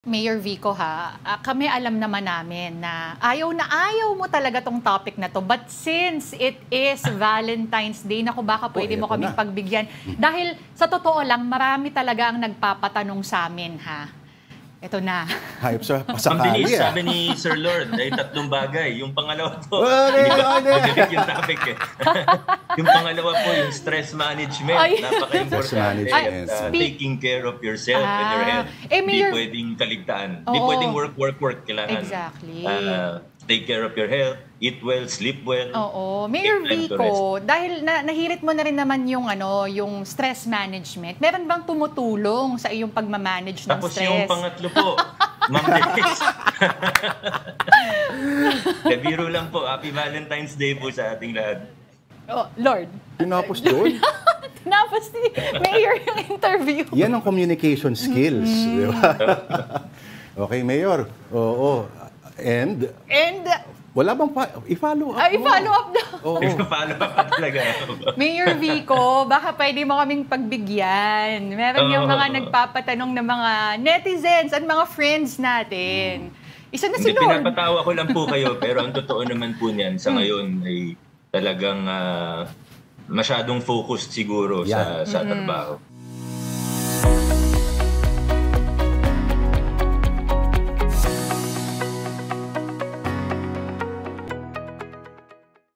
Mayor Vico ha, kami alam naman namin na ayaw mo talaga tong topic na to. But since it is Valentine's Day, naku baka pwede mo kaming pagbigyan. Dahil sa totoo lang, marami talaga ang nagpapatanong sa amin ha. Ito na. Hayop sa pasakali. Sabi ni Sir Lord, ay tatlong bagay. Yung pangalawa po, yung topic eh. Yung pangalawa po, yung stress management. Napaka-important. Taking care of yourself and your health. Hindi pwedeng kaligtaan. Hindi pwedeng work. Kailangan take care of your health, eat well, sleep well. Oo. Mayor Vico, dahil nahirit mo na rin naman yung yung stress management. Meron bang tumutulong sa iyong pagmamanage ng Tapos stress? Tapos yung pangatlo po, Ma'am Denise. Biro lang po. Happy Valentine's Day po sa ating lahat. Oh, Lord. Tinapos doon. Tinapos ni Mayor yung interview. Yan ang communication skills. Di ba? Okay, Mayor. Oo. And wala bang i-follow up? I-follow up daw. I-follow up talaga. Mayor Vico, baka pwede mo kaming pagbigyan. Meron yung mga nagpapatanong ng mga netizens at mga friends natin. Isa na si Lord. Hindi, pinapatawa ko lang po kayo, pero ang totoo naman po niyan sa ngayon ay talagang masyadong focused siguro sa trabaho.